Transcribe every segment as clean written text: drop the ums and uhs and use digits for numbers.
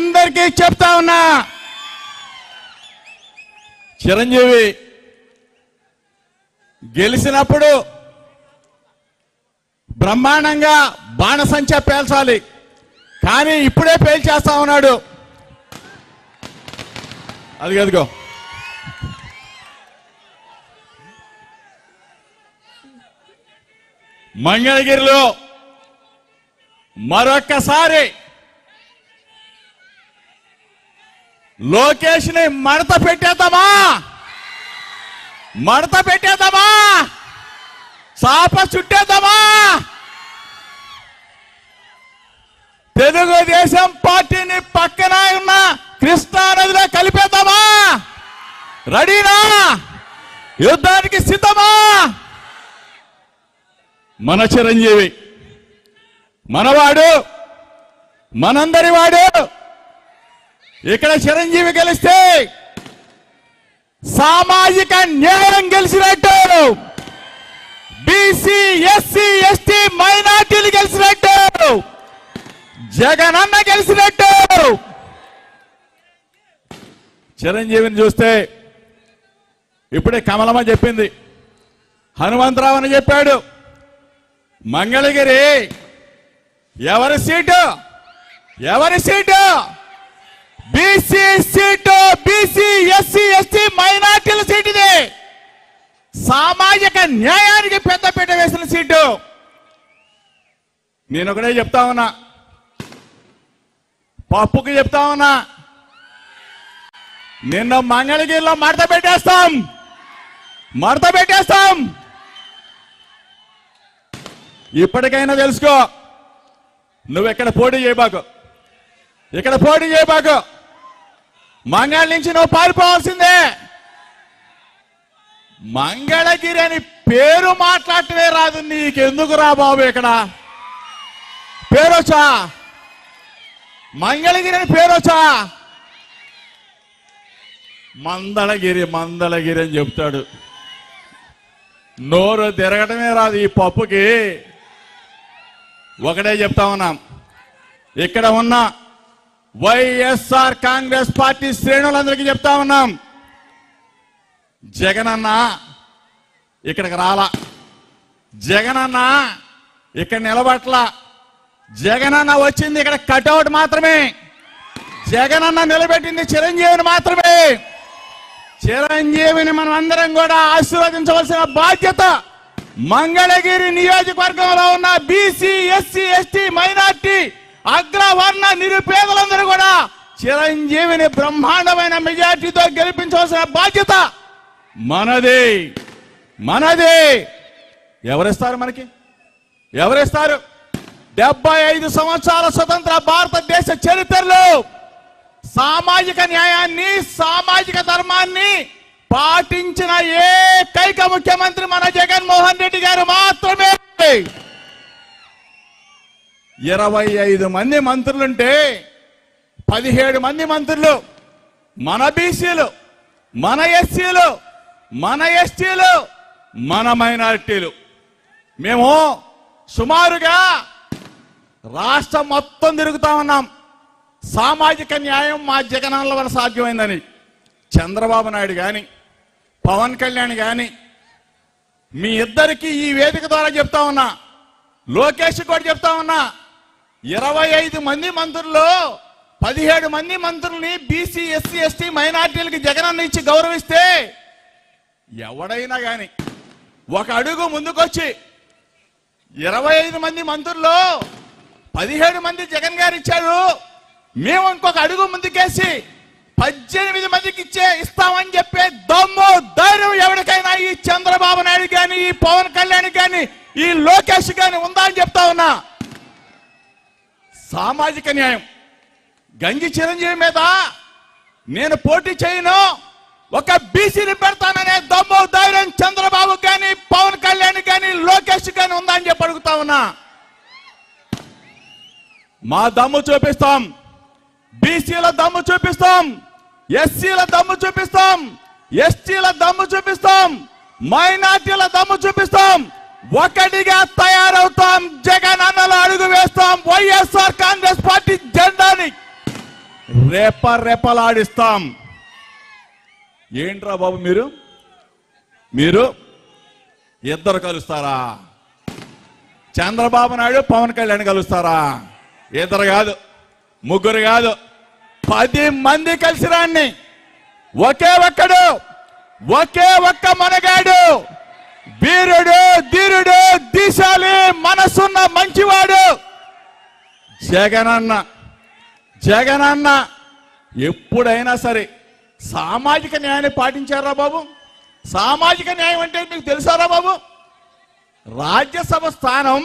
అందరికీ చెప్తా ఉన్నా, చిరంజీవి గెలిచినప్పుడు బ్రహ్మాండంగా బాణసంచా పేల్చాలి, కానీ ఇప్పుడే పేల్చేస్తా ఉన్నాడు. అదిగో మంగళగిరిలో మరొక్కసారి లోకేష్ ని మడత పెట్టేద్దామా, చాప చుట్టేద్దామా, తెలుగుదేశం పార్టీని పక్కన ఉన్న కృష్ణా నదిలో కలిపేద్దామా? రెడీనా? యుద్ధానికి సిద్ధమా? మన చిరంజీవి మనవాడు, మనందరి వాడు. ఇక్కడ చిరంజీవి గెలిస్తే సామాజిక న్యాయం గెలిచినట్టు, బీసీ ఎస్సీ ఎస్టీ మైనార్టీలు గెలిచినట్టు, జగనన్న గెలిచినట్టు. చిరంజీవిని చూస్తే ఇప్పుడే కమలమ్మ చెప్పింది, హనుమంతరావు అని చెప్పాడు. మంగళగిరి ఎవరి seat? BC seat, BC SC ST మైనార్టీల సీటు. ఇది సామాజిక న్యాయానికి పెద్దపీట వేసిన సీటు. నేను ఒకటే చెప్తా ఉన్నా, పప్పుకి చెప్తా ఉన్నా, నిన్న మంగళగిరిలో మడత పెట్టేస్తాం. ఇప్పటికైనా తెలుసుకో, నువ్వు ఇక్కడ పోటీ చేయబాకు, మంగళ నుంచి నువ్వు పారిపోవాల్సిందే. మంగళగిరి అని పేరు మాట్లాడటమే రాదు, నీకెందుకు రా బాబు? ఇక్కడ పేరొచ్చా? మంగళగిరి అని పేరొచ్చా? మందళగిరి అని చెప్తాడు, నోరు తిరగటమే రాదు ఈ పప్పుకి. ఒకటే చెప్తా ఉన్నాం, ఇక్కడ ఉన్న వైఎస్ఆర్ కాంగ్రెస్ పార్టీ శ్రేణులందరికీ చెప్తా ఉన్నాం, జగనన్న ఇక్కడికి రాలా, జగనన్న ఇక్కడ నిలబట్లా, జగనన్న వచ్చింది ఇక్కడ కటౌట్ మాత్రమే, జగనన్న నిలబెట్టింది చిరంజీవిని మాత్రమే. చిరంజీవిని మనం అందరం కూడా ఆశీర్వదించవలసిన బాధ్యత మంగళగిరి నియోజకవర్గంలో ఉన్న బీసీ ఎస్సీ ఎస్టీ మైనార్టీ అగ్రవర్ణ నిరుపేదలందరూ కూడా చిరంజీవిని బ్రహ్మాండమైన మెజార్టీతో గెలిపించవలసిన బాధ్యత మనదే. ఎవరిస్తారు మనకి? 75 సంవత్సరాల స్వతంత్ర భారతదేశ చరిత్రలో సామాజిక న్యాయాన్ని, సామాజిక ధర్మాన్ని పాటించిన ఏకైక ముఖ్యమంత్రి మన జగన్మోహన్ రెడ్డి గారు మాత్రమే. 25 మంది మంత్రులుంటే 17 మంది మంత్రులు మన బీసీలు, మన ఎస్సీలు, మన ఎస్టీలు, మన మైనారిటీలు. మేము సుమారుగా రాష్ట్రం మొత్తం తిరుగుతా ఉన్నాం. సామాజిక న్యాయం మా జగనన్న వల్ల సాధ్యమైందని చంద్రబాబు నాయుడు కానీ, పవన్ కళ్యాణ్ కానీ, మీ ఇద్దరికి ఈ వేదిక ద్వారా చెప్తా ఉన్నా, లోకేష్ కూడా చెప్తా ఉన్నా, 25 మంది మంత్రుల్లో 17 మంది మంత్రుల్ని బీసీ ఎస్సీ ఎస్టీ మైనార్టీలకి జగనన్న ఇచ్చి గౌరవిస్తే ఎవడైనా కానీ ఒక అడుగు ముందుకొచ్చి 25 మంది మంత్రుల్లో 17 మంది జగన్ గారు ఇచ్చారు, మేము ఇంకొక అడుగు ముందుకేసి 18 మందికి ఇస్తామని చెప్పే దమ్ము ధైర్యం ఎవరికైనా ఈ చంద్రబాబు నాయుడు కానీ, ఈ పవన్ కళ్యాణ్ కానీ, ఈ లోకేష్ కానీ ఉందా అని చెప్తా ఉన్నా. సామాజిక న్యాయం గంజి చిరంజీవి మీద నేను పోటీ చేయను, ఒక బీసీని పెడతాననే దమ్ము ధైర్యం చంద్రబాబు కానీ, పవన్ కళ్యాణ్ కానీ, లోకేష్ కానీ ఉందా అని చెప్పి అడుగుతా ఉన్నా. మా దమ్ము చూపిస్తాం, బీసీల దమ్ము చూపిస్తాం, ఎస్సీల దమ్ము చూపిస్తాం, ఎస్టీల దమ్ము చూపిస్తాం, మైనార్టీల దమ్ము చూపిస్తాం. ఒకటిగా తయారవుతాం, జగన్ అన్నలో అడుగు వేస్తాం, వైఎస్ఆర్ కాంగ్రెస్ పార్టీ జెండాని రెపరెపలాడిస్తాం. ఏంట్రా బాబు మీరు ఇద్దరు కలుస్తారా? చంద్రబాబు నాయుడు పవన్ కళ్యాణ్ కలుస్తారా? ఇద్దరు కాదు, ముగ్గురు కాదు, 10 మంది కలిసి రాన్ని. ఒకే ఒక్క మనగాడు, వీరుడు, ధీరుడు, దీశాలి మనసున్న మంచివాడు జగనన్న. ఎప్పుడైనా సరే సామాజిక న్యాయాన్ని పాటించారా బాబు? సామాజిక న్యాయం అంటే మీకు తెలుసారా బాబు? రాజ్యసభ స్థానం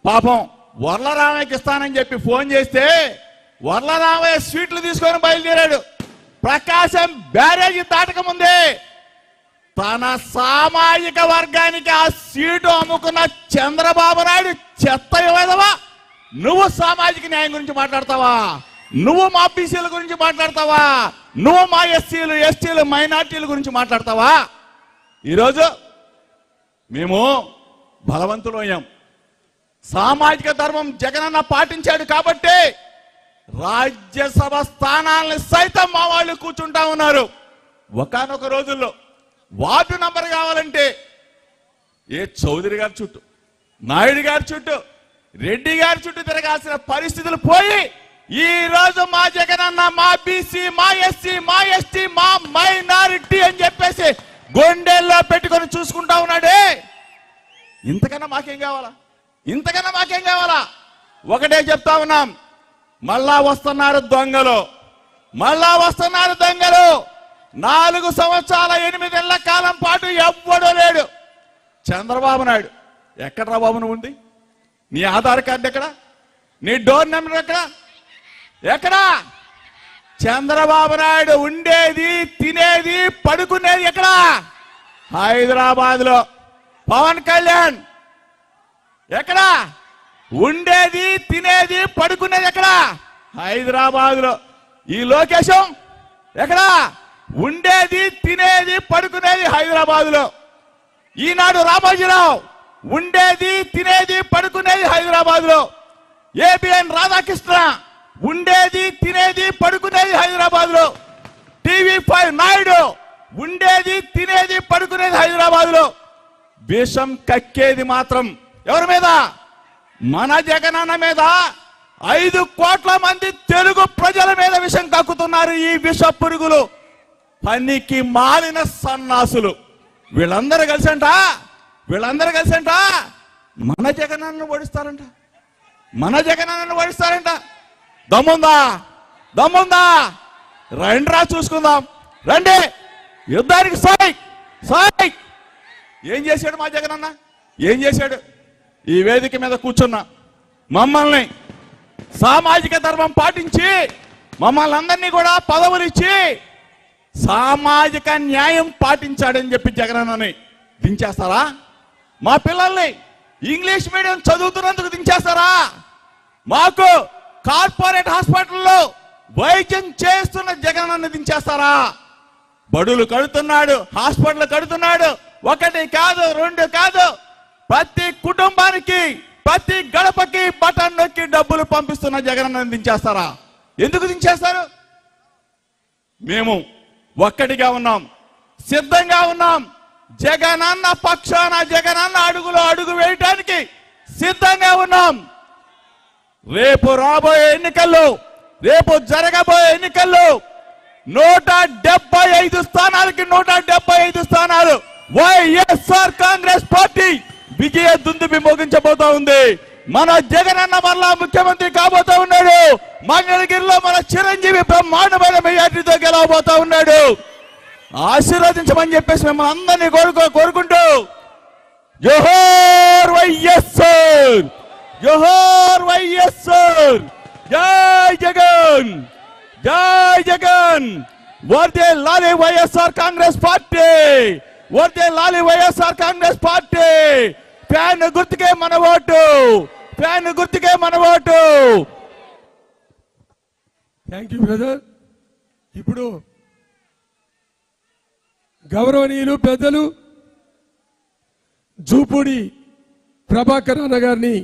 పాపం వర్లరామయ్యకి ఇస్తానని చెప్పి ఫోన్ చేస్తే వర్లరామయ్య స్వీట్లు తీసుకొని బయలుదేరాడు. ప్రకాశం బ్యారేజీ దాటకముందే తన సామాజిక వర్గానికి ఆ సీటు అమ్ముకున్న చంద్రబాబు నాయుడు చెత్త యువదవా, నువ్వు సామాజిక న్యాయం గురించి మాట్లాడతావా? నువ్వు మా బీసీల గురించి మాట్లాడతావా? నువ్వు మా ఎస్సీలు, ఎస్టీలు, మైనార్టీల గురించి మాట్లాడతావా? ఈరోజు మేము బలవంతులయ్యాం. సామాజిక ధర్మం జగనన్న పాటించాడు కాబట్టి రాజ్యసభ స్థానాలను సైతం మా వాళ్ళు కూర్చుంటా ఉన్నారు. ఒకానొక రోజుల్లో వార్డు నంబర్ కావాలంటే ఏ చౌదరి గారి చుట్టూ, నాయుడు గారి చుట్టూ, రెడ్డి గారి చుట్టూ తిరగాల్సిన పరిస్థితులు పోయి ఈ రోజు మా జగనన్న మా బీసీ, మా ఎస్సీ, మా ఎస్టీ, మా మైనారిటీ అని చెప్పేసి గుండెల్లో పెట్టుకొని చూసుకుంటా ఉన్నాడే. ఇంతకన్నా మాకేం కావాలా? ఒకటే చెప్తా ఉన్నాం, మళ్ళా వస్తున్నారు దొంగలు. 4 సంవత్సరాల 8 నెలల కాలం పాటు ఎవ్వడూ లేడు. చంద్రబాబు నాయుడు ఎక్కడ్రా బాబు నువ్వు ఉంది? నీ ఆధార్ కార్డు ఎక్కడ? నీ డోర్ నెంబర్ ఎక్కడా? చంద్రబాబు నాయుడు ఉండేది, తినేది, పడుకునేది ఎక్కడా? హైదరాబాద్ లో. పవన్ కళ్యాణ్ ఎక్కడా? ఉండేది, తినేది, పడుకునేది ఎక్కడా? హైదరాబాద్ లో. ఈ లోకేశం ఎక్కడా? ఉండేది, తినేది, పడుకునేది హైదరాబాద్ లో. ఈనాడు రామోజీరావు ఉండేది, తినేది, పడుకునేది హైదరాబాద్ లో. ఏబిఎన్ రాధాకృష్ణ ఉండేది, తినేది, పడుకునేది హైదరాబాద్ లో. TV5 నాయుడు ఉండేది, తినేది, పడుకునేది హైదరాబాద్ లో. విషం కక్కేది మాత్రం ఎవరి మీద? మన జగనన్న మీద. 5 కోట్ల మంది తెలుగు ప్రజల మీద విషం కక్కుతున్నారు ఈ విష పురుగులు, పనికి మాలిన సన్నాసులు. వీళ్ళందరూ కలిసంట మన జగనన్నను ఓడిస్తారంట. దమ్ముందా? రండిరా చూసుకుందాం, రండి యుద్ధానికి. సాయ్ ఏం చేశాడు మా జగనన్న? ఏం చేశాడు? ఈ వేదిక మీద కూర్చున్నా మమ్మల్ని సామాజిక ధర్మం పాటించి మమ్మల్ని అందరినీ కూడా పదవులు ఇచ్చి సామాజిక న్యాయం పాటించాడని చెప్పి జగనన్నని దించేస్తారా? మా పిల్లల్ని ఇంగ్లీష్ మీడియం చదువుతున్నందుకు దించేస్తారా? మాకు కార్పొరేట్ హాస్పిటల్లో వైద్యం చేస్తున్న జగనన్నని దించేస్తారా? బడులు కడుతున్నాడు, హాస్పిటల్ కడుతున్నాడు. 1 కాదు, 2 కాదు, ప్రతి కుటుంబానికి, ప్రతి గడపకి బటన్ నొక్కి డబ్బులు పంపిస్తున్న జగనన్నని దించేస్తారా? ఎందుకు దించేస్తారు? మేము ఒక్కటిగా ఉన్నాం, సిద్ధంగా ఉన్నాం. జగనన్న పక్షాన, జగనన్న అడుగులో అడుగు వేయటానికి సిద్ధంగా ఉన్నాం. రేపు జరగబోయే ఎన్నికల్లో 175 స్థానాలకి 175 స్థానాలు వైఎస్ఆర్ కాంగ్రెస్ పార్టీ విజయ దుందుబి మోగించబోతా ఉంది. మన జగనన్న మరలా ముఖ్యమంత్రి కాబోతా ఉన్నాడు. మంగళగిరిలో మన చిరంజీవి బ్రహ్మాండమైన మెజార్టీతో గెలవబోతా ఉన్నాడు. ఆశీర్వదించమని చెప్పేసి మిమ్మల్ని అందరినీ కోరుకుంటూ జోహార్ వైఎస్ఆర్, జోహార్ వైఎస్ఆర్, జై జగన్, జై జగన్, వర్ధిల్లాలి వైఎస్ఆర్ కాంగ్రెస్ పార్టీ, వర్ధిల్లాలి వైఎస్ఆర్ కాంగ్రెస్ పార్టీ. ఫ్యాన్ గుర్తుకే మన ఓటు, ఫ్యాన్ గుర్తుకే మన ఓటు. Thank you brother. ఇప్పుడు గౌరవనీయులు పెద్దలు జూపూడి ప్రభాకర్ అన్న గారిని